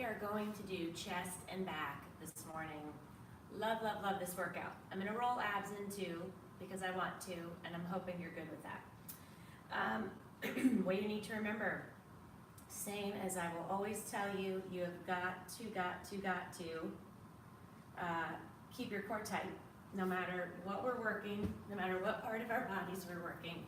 are going to do chest and back this morning. Love, love, love this workout. I'm gonna roll abs in too because I want to, and I'm hoping you're good with that. What you need to remember, same as I will always tell you, you have got to keep your core tight. No matter what we're working, no matter what part of our bodies we're working,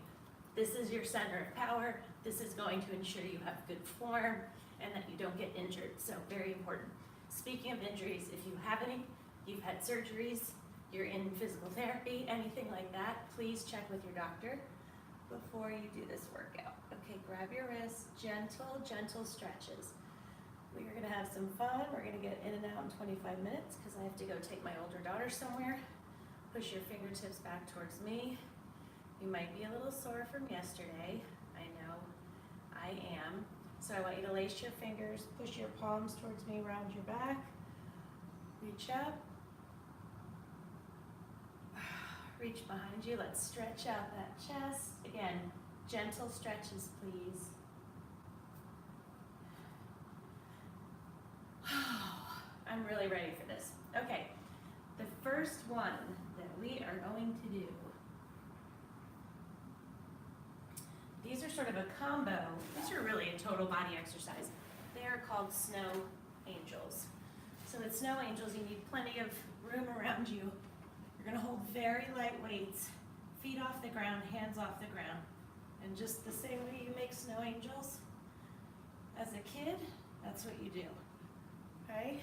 this is your center of power. This is going to ensure you have good form and that you don't get injured, so very important. Speaking of injuries, if you have any, you've had surgeries, you're in physical therapy, anything like that, please check with your doctor before you do this workout. Okay, grab your wrists, gentle, gentle stretches. We are gonna have some fun. We're gonna get in and out in 25 minutes because I have to go take my older daughter somewhere. Push your fingertips back towards me. You might be a little sore from yesterday. I know, I am. So I want you to lace your fingers, push your palms towards me around your back. Reach up. Reach behind you. Let's stretch out that chest. Again, gentle stretches, please. I'm really ready for this. Okay, the first one that we are going to do, these are sort of a combo. These are really a total body exercise. They are called snow angels. So with snow angels, you need plenty of room around you. You're gonna hold very light weights, feet off the ground, hands off the ground. And just the same way you make snow angels as a kid, that's what you do, okay?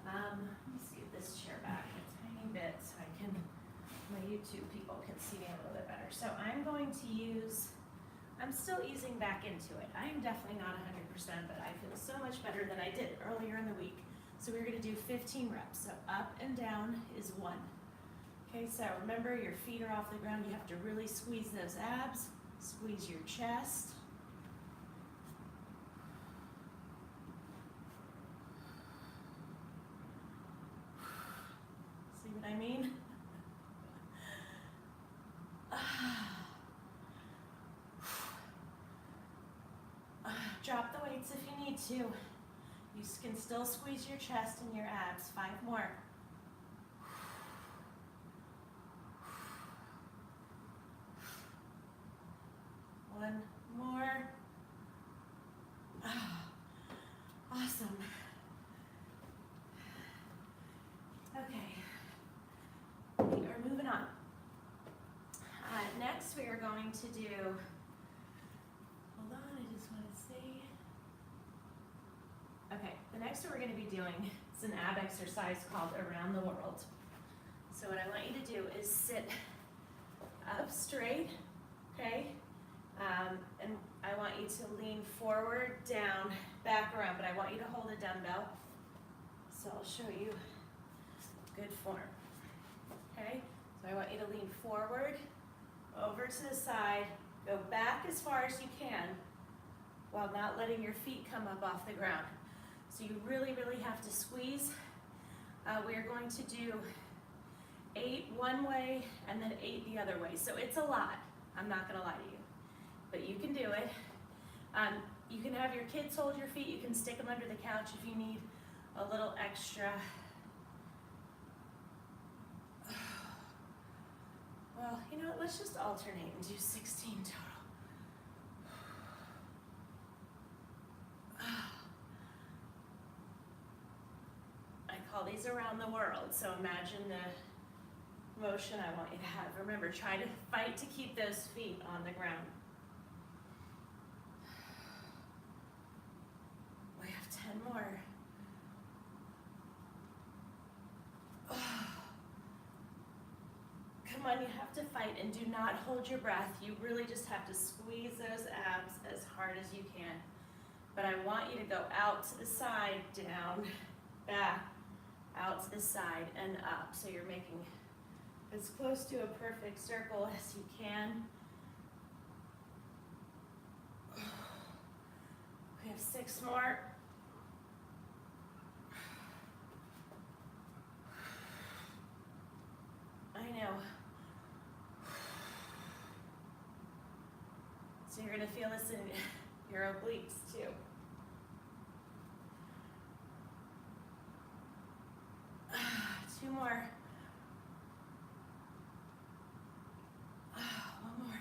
Let me scoot this chair back a tiny bit so my YouTube people can see me a little bit better. So I'm going to I'm still easing back into it. I am definitely not 100%, but I feel so much better than I did earlier in the week. So we're gonna do 15 reps. So up and down is 1. Okay, so remember your feet are off the ground. You have to really squeeze those abs, squeeze your chest. See what I mean? Drop the weights if you need to. You can still squeeze your chest and your abs. 5 more. One more. Awesome. Okay. We are moving on. Next we are going to do, hold on, I just want to see. Okay, the next one we're going to be doing is an ab exercise called Around the World. So what I want you to do is sit up straight, okay? And I want you to lean forward, down, back around, but I want you to hold a dumbbell. So I'll show you good form, okay? So I want you to lean forward, over to the side, go back as far as you can while not letting your feet come up off the ground. So you really, really have to squeeze. We are going to do 8 one way and then 8 the other way. So it's a lot, I'm not gonna lie to you, but you can do it. You can have your kids hold your feet, you can stick them under the couch if you need a little extra. Well, you know what, let's just alternate and do 16 total. I call these around the world, so imagine the motion I want you to have. Remember, try to fight to keep those feet on the ground. We have 10 more. Come on, you have to fight and do not hold your breath. You really just have to squeeze those abs as hard as you can. But I want you to go out to the side, down, back, out to the side and up. So you're making as close to a perfect circle as you can. We have 6 more. I know. So you're gonna feel this in your obliques too. more. One more.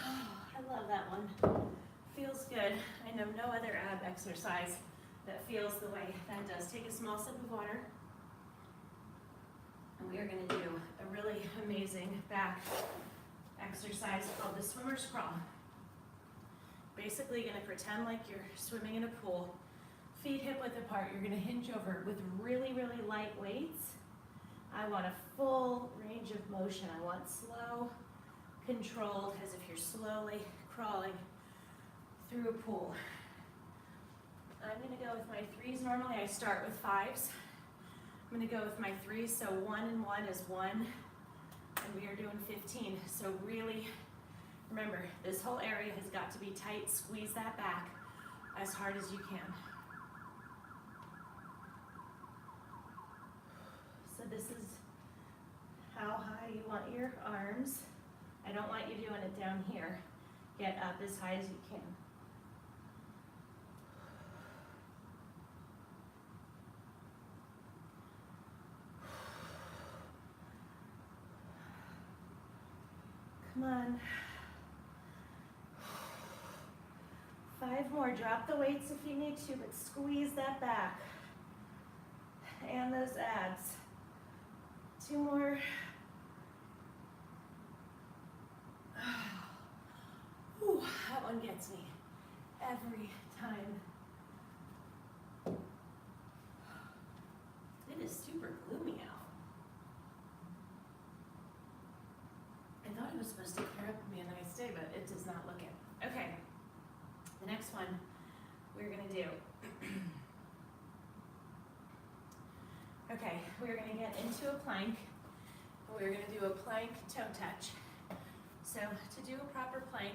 I love that one. Feels good. I know no other ab exercise that feels the way that does. Take a small sip of water. And we are going to do a really amazing back exercise called the swimmer's crawl. Basically going to pretend like you're swimming in a pool, feet hip width apart. You're going to hinge over with really, really light weights. I want a full range of motion. I want slow, controlled, as if you're slowly crawling through a pool. I'm going to go with my threes. Normally I start with fives. I'm going to go with my threes, so 1 and 1 is 1, and we are doing 15. So really, remember, this whole area has got to be tight. Squeeze that back as hard as you can. So this is how high you want your arms. I don't want you doing it down here. Get up as high as you can. Come on. 5 more. Drop the weights if you need to, but squeeze that back. And those abs. 2 more. Ooh, that one gets me every time. It is super gloomy out. I thought it was supposed to clear up and be a nice day, but it does not look it. Okay, the next one we're gonna do. Okay, we're gonna get into a plank. We're gonna do a plank toe touch. So to do a proper plank,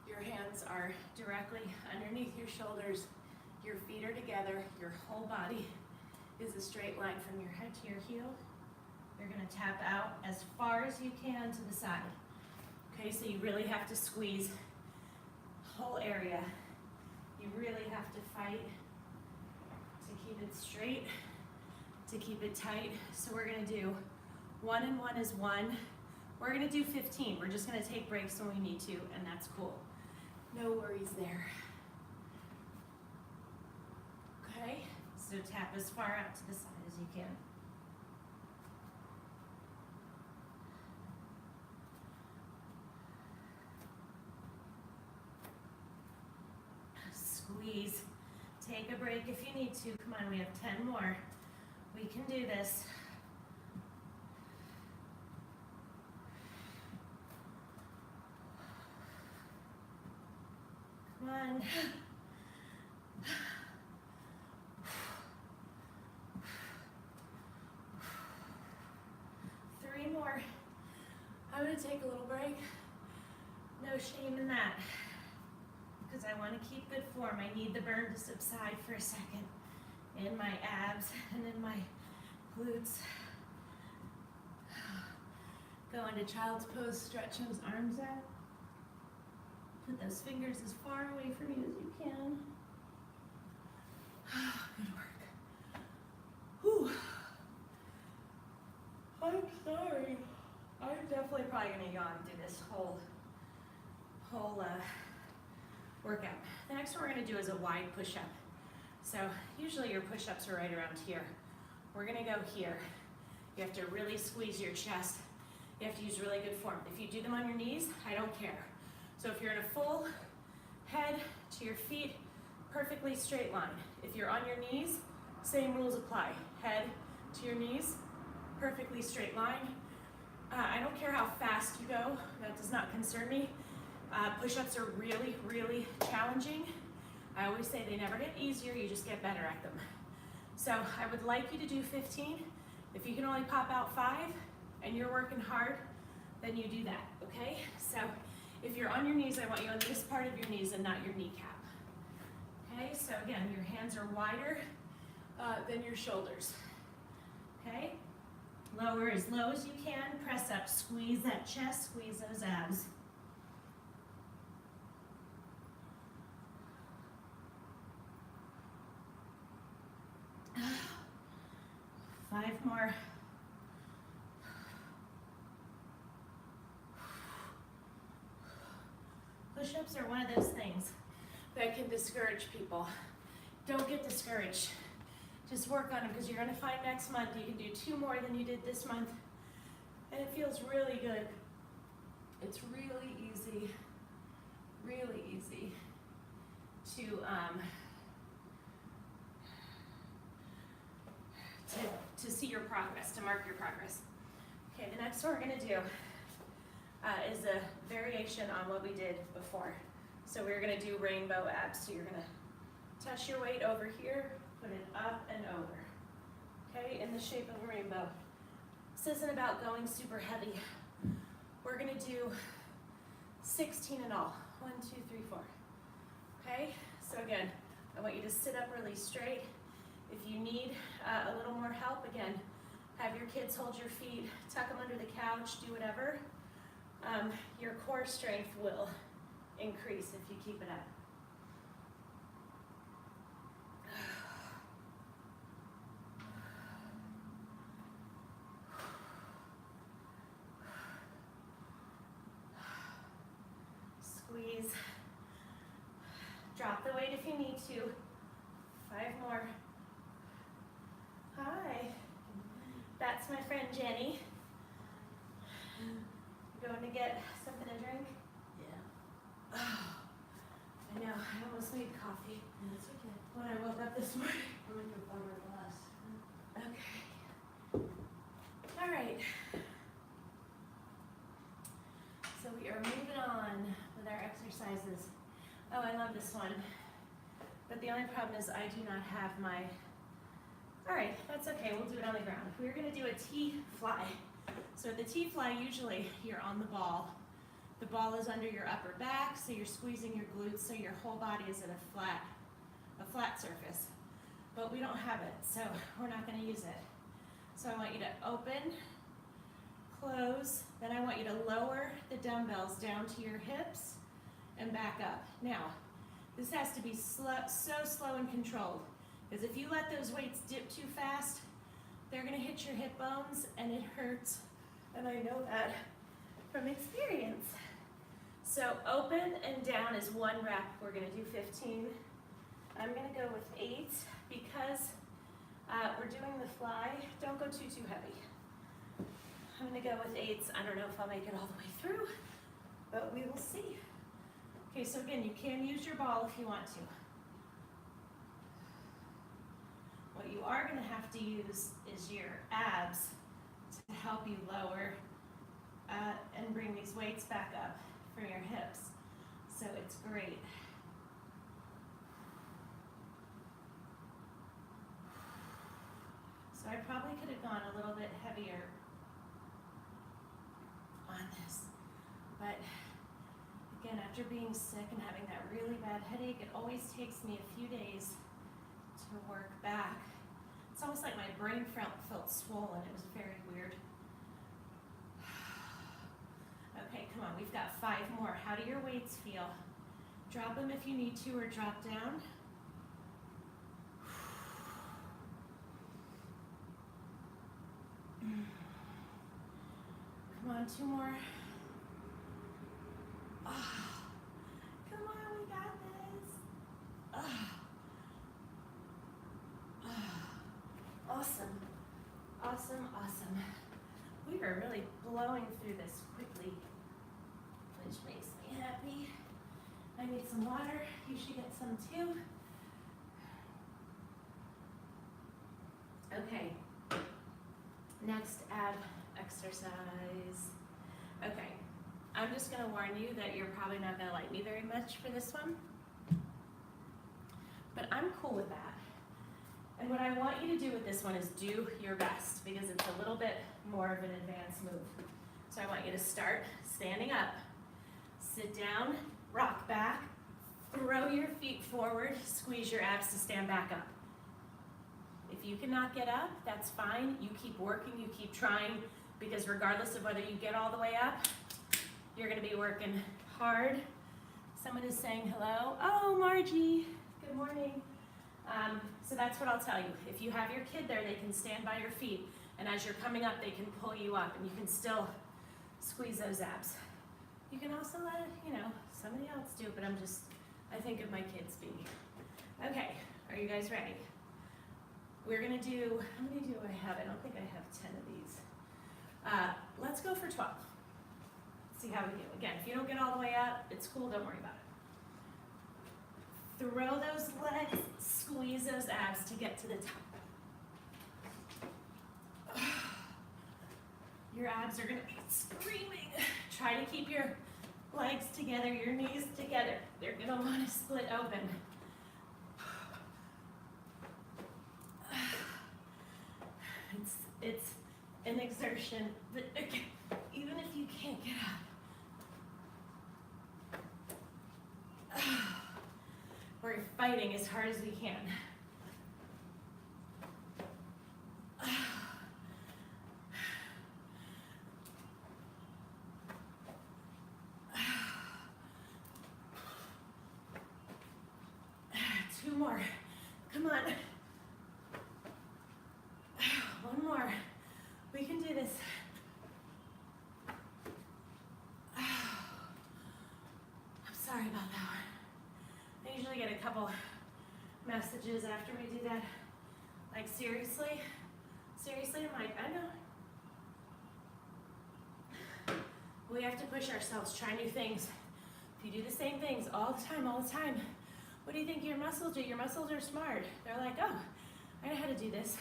your hands are directly underneath your shoulders, your feet are together, your whole body is a straight line from your head to your heel. You're gonna tap out as far as you can to the side. Okay, so you really have to squeeze the whole area. You really have to fight to keep it straight, to keep it tight. So we're gonna do 1 and 1 is 1. We're gonna do 15. We're just gonna take breaks when we need to, and that's cool. No worries there. Okay, so tap as far out to the side as you can. Squeeze. Take a break if you need to. Come on, we have 10 more. We can do this. Come on. Three more. I'm going to take a little break. No shame in that. Because I want to keep good form. I need the burn to subside for a second in my abs and in my glutes. Go into child's pose, stretch those arms out. Put those fingers as far away from you as you can. Good work. Whew. I'm sorry. I'm definitely probably going to yawn through this whole workout. The next one we're going to do is a wide push-up. So usually your push-ups are right around here. We're going to go here. You have to really squeeze your chest. You have to use really good form. If you do them on your knees, I don't care. So if you're in a full head to your feet, perfectly straight line. If you're on your knees, same rules apply. Head to your knees, perfectly straight line. I don't care how fast you go, that does not concern me. Push-ups are really, really challenging. I always say they never get easier, you just get better at them. So I would like you to do 15. If you can only pop out 5 and you're working hard, then you do that, okay? So if you're on your knees, I want you on this part of your knees and not your kneecap. Okay, so again, your hands are wider than your shoulders. Okay, lower as low as you can, press up, squeeze that chest, squeeze those abs. more. Push-ups are one of those things that can discourage people. Don't get discouraged. Just work on them, because you're going to find next month you can do 2 more than you did this month, and it feels really good. It's really easy to see your progress, to mark your progress. Okay, the next one we're going to do is a variation on what we did before. So we're going to do rainbow abs. So you're going to touch your weight over here, put it up and over. Okay, in the shape of a rainbow. This isn't about going super heavy. We're going to do 16 in all. 1, 2, 3, 4. Okay, so again, I want you to sit up really straight. If you need a little more help, again, have your kids hold your feet, tuck them under the couch, do whatever. Your core strength will increase if you keep it up. Squeeze. Drop the weight if you need to. 5 more. Hi. That's my friend Jenny. Going to get something to drink? Yeah. Oh, I know. I almost made coffee. That's okay. When I woke up this morning. I went to a farmer class. Okay. All right. So we are moving on with our exercises. Oh, I love this one. But the only problem is I do not have my... All right, that's okay. We'll do it on the ground. We're going to do a T-fly. So the T-fly, usually you're on the ball. The ball is under your upper back, so you're squeezing your glutes, so your whole body is at a flat surface. But we don't have it, so we're not going to use it. So I want you to open, close, then I want you to lower the dumbbells down to your hips and back up. Now, this has to be so slow and controlled, because if you let those weights dip too fast, they're going to hit your hip bones and it hurts. And I know that from experience. So open and down is 1 rep. We're going to do 15. I'm going to go with 8 because we're doing the fly. Don't go too heavy. I'm going to go with 8s. I don't know if I'll make it all the way through, but we will see. Okay, so again, you can use your ball if you want to. What you are going to have to use is your abs to help you lower and bring these weights back up from your hips. So it's great. So I probably could have gone a little bit heavier on this, but again, after being sick and having that really bad headache, it always takes me a few days to work back. It's almost like my brain felt swollen. It was very weird. Okay, come on, we've got 5 more. How do your weights feel? Drop them if you need to, or drop down. Come on, 2 more. Oh, come on, we got this. Oh. Awesome, awesome, awesome. We are really blowing through this quickly, which makes me happy. I need some water. You should get some too. Okay, next ab exercise. Okay, I'm just gonna warn you that you're probably not gonna like me very much for this one, but I'm cool with that. And what I want you to do with this one is do your best, because it's a little bit more of an advanced move. So I want you to start standing up, sit down, rock back, throw your feet forward, squeeze your abs to stand back up. If you cannot get up, that's fine. You keep working, you keep trying, because regardless of whether you get all the way up, you're gonna be working hard. Someone is saying hello. Oh, Margie, good morning. So that's what I'll tell you. If you have your kid there, they can stand by your feet. And as you're coming up, they can pull you up and you can still squeeze those abs. You can also let, somebody else do it, but I think of my kids being here. Okay, are you guys ready? We're gonna do, how many do I have? I don't think I have 10 of these. Let's go for 12. See how we do. Again, if you don't get all the way up, it's cool, don't worry about it. Throw those legs, squeeze those abs to get to the top. Your abs are gonna be screaming. Try to keep your legs together, your knees together. They're gonna wanna split open. It's an exertion, but even if you can't get up, we're fighting as hard as we can. Two more. Come on. One more. We can do this. I'm sorry about that one. I usually get a couple messages after we do that. Like, seriously? Seriously? I'm like, I know. We have to push ourselves, try new things. If you do the same things all the time, what do you think your muscles do? Your muscles are smart. They're like, oh, I know how to do this.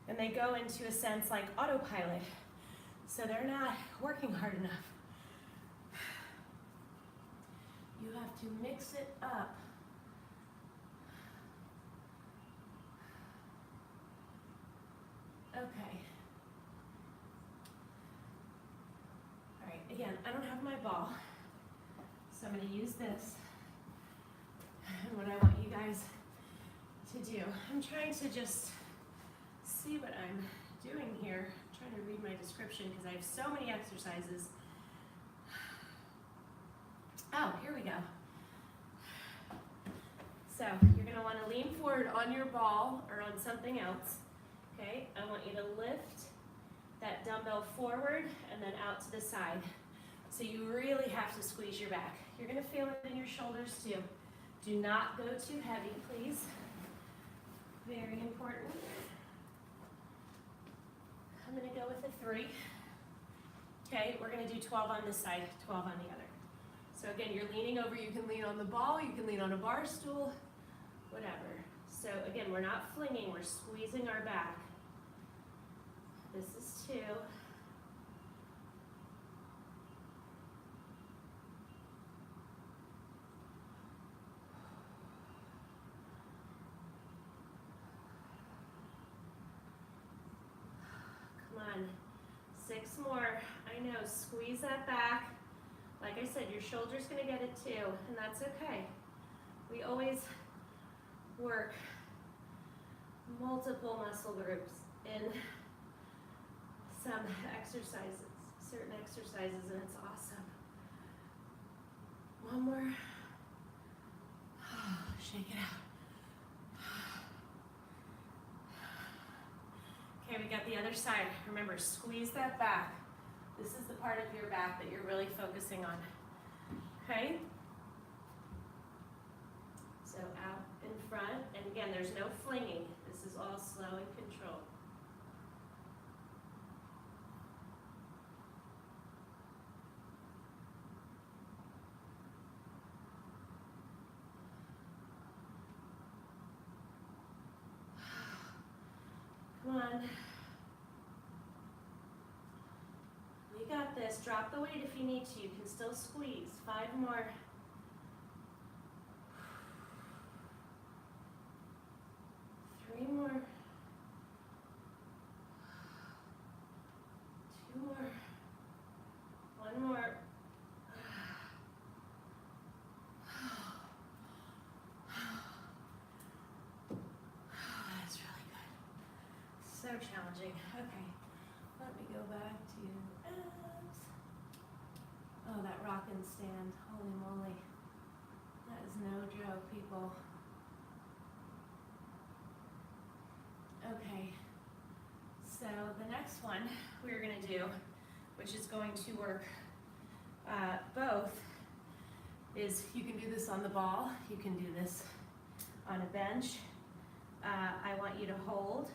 And they go into a sense like autopilot. So they're not working hard enough. You have to mix it up. Okay. All right, again, I don't have my ball, so I'm gonna use this. And what I want you guys to do, I'm trying to just see what I'm doing here. I'm trying to read my description because I have so many exercises. Oh, here we go. So you're gonna wanna lean forward on your ball or on something else. Okay, I want you to lift that dumbbell forward and then out to the side. So you really have to squeeze your back. You're gonna feel it in your shoulders too. Do not go too heavy, please. Very important. I'm gonna go with a 3. Okay, we're gonna do 12 on this side, 12 on the other. So again, you're leaning over, you can lean on the ball, you can lean on a bar stool, whatever. So again, we're not flinging, we're squeezing our back. This is 2. Come on, 6 more. I know, squeeze that back. Like I said, your shoulder's gonna get it too, and that's okay. We always work multiple muscle groups in some exercises, certain exercises, and it's awesome. One more. Shake it out. Okay, we got the other side. Remember, squeeze that back. This is the part of your back that you're really focusing on. Okay? So out in front, and again, there's no flinging. This is all slow and controlled. Come on. You got this. Drop the weight if you need to. You can still squeeze. 5 more. 3 more. 2 more. 1 more. That's really good. So challenging. Okay, let me go back to abs. Oh, that rock and stand. Holy moly. That is no joke, people. Okay, so the next one we're gonna do, which is going to work both, is you can do this on the ball, you can do this on a bench. I want you to hold,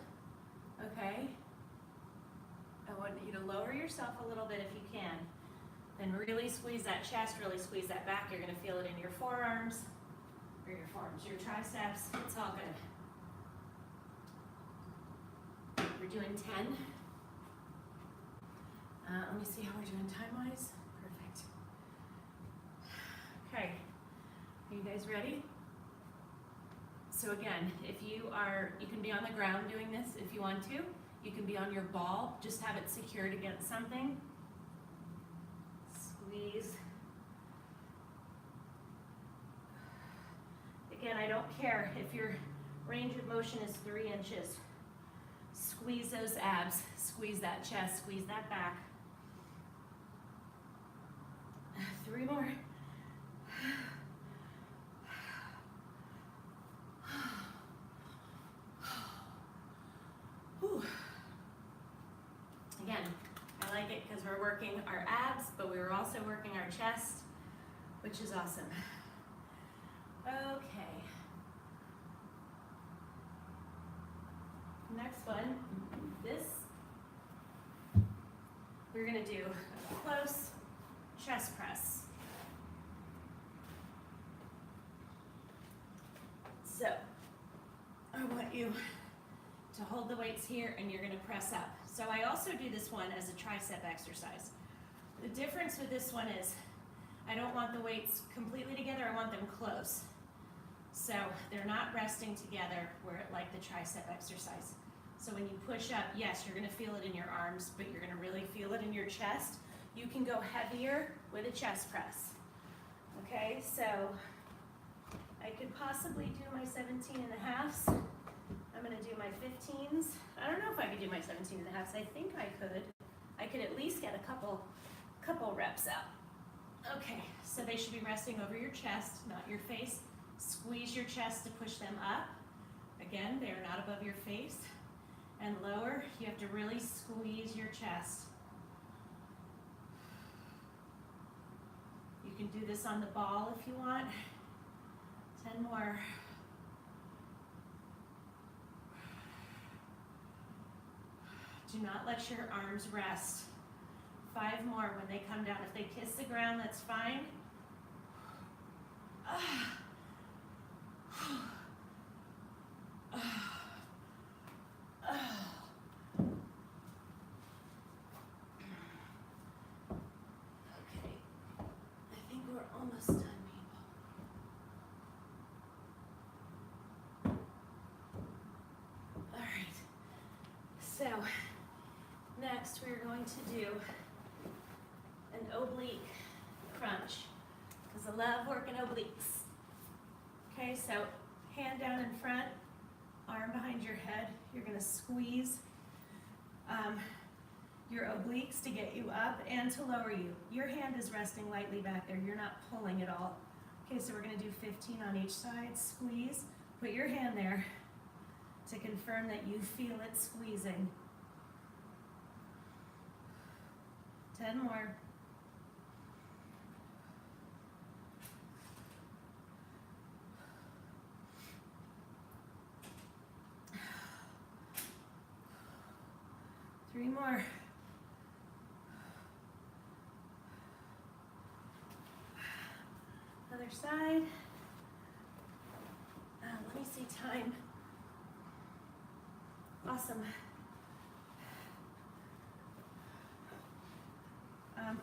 okay? I want you to lower yourself a little bit if you can. Then really squeeze that chest, really squeeze that back. You're gonna feel it in your forearms, your triceps, it's all good. We're doing 10. Let me see how we're doing time-wise. Perfect. Okay, are you guys ready? So again, if you can be on the ground doing this if you want to. You can be on your ball, just have it secured against something. Squeeze. Again, I don't care if your range of motion is 3 inches. Squeeze those abs, squeeze that chest, squeeze that back. 3 more. Whew. Again, I like it because we're working our abs, but we're also working our chest, which is awesome. Okay. Next one, this, we're gonna do a close chest press. So, I want you to hold the weights here and you're gonna press up. So I also do this one as a tricep exercise. The difference with this one is I don't want the weights completely together, I want them close. So they're not resting together like the tricep exercise. So when you push up, yes, you're gonna feel it in your arms, but you're gonna really feel it in your chest. You can go heavier with a chest press. Okay, so I could possibly do my 17.5s. I'm gonna do my 15s. I don't know if I could do my 17.5s. I think I could. I could at least get a couple reps out. Okay, so they should be resting over your chest, not your face. Squeeze your chest to push them up. Again, they are not above your face. And lower, you have to really squeeze your chest. You can do this on the ball if you want. 10 more. Do not let your arms rest. 5 more. When they come down, if they kiss the ground, that's fine. Okay, I think we're almost done, people. All right, so next we're going to do an oblique crunch, because I love working obliques. Okay, so hand down in front, arm behind your head. You're gonna squeeze your obliques to get you up and to lower you. Your hand is resting lightly back there. You're not pulling at all. Okay, so we're gonna do 15 on each side. Squeeze, put your hand there to confirm that you feel it squeezing. 10 more. Three more. Other side. Let me see time. Awesome. I'm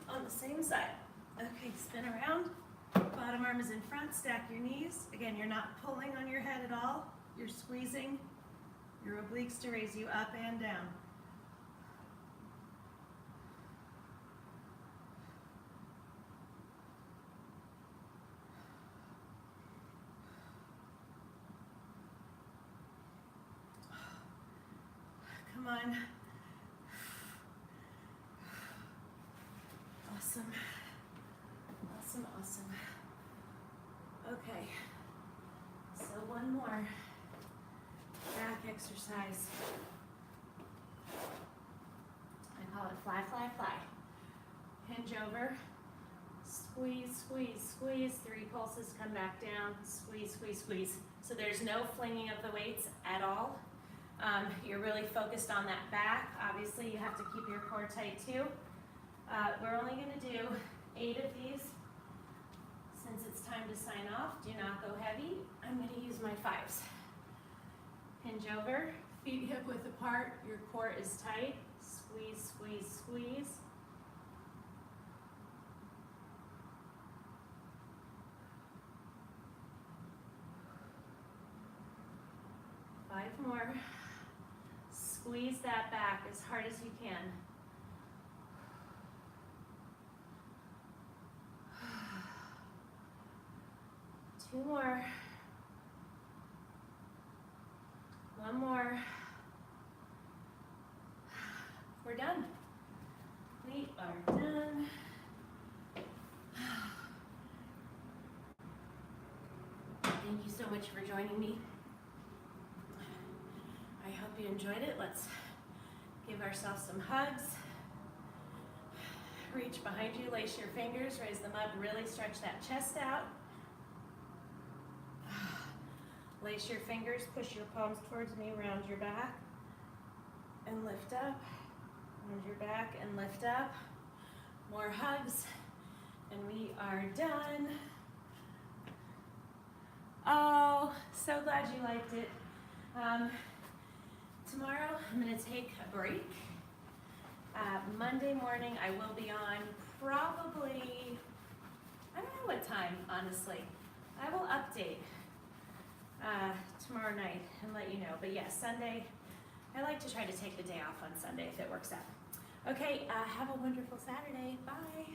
on the same side. Okay, spin around. Bottom arm is in front, stack your knees. Again, you're not pulling on your head at all. You're squeezing your obliques to raise you up and down. Come on. Awesome. Awesome, awesome. Okay. So one more back exercise. call it fly, fly, fly. Hinge over, squeeze, squeeze, squeeze. 3 pulses, come back down, squeeze, squeeze, squeeze. So there's no flinging of the weights at all. You're really focused on that back. Obviously, you have to keep your core tight too. We're only gonna do 8 of these. Since it's time to sign off, do not go heavy. I'm gonna use my 5s. Hinge over, feet hip width apart, your core is tight. Squeeze, squeeze, squeeze. Five more. Squeeze that back as hard as you can. Two more. One more. We're done. We are done. Thank you so much for joining me. I hope you enjoyed it. Let's give ourselves some hugs. Reach behind you, lace your fingers, raise them up, really stretch that chest out. Lace your fingers, push your palms towards me, round your back, and lift up. Round your back and lift up. More hugs, and we are done. Oh, so glad you liked it. Tomorrow, I'm gonna take a break. Monday morning, I will be on probably, I don't know what time, honestly. I will update tomorrow night and let you know. But yes, Sunday, I like to try to take the day off on Sunday if it works out. Okay, have a wonderful Saturday. Bye.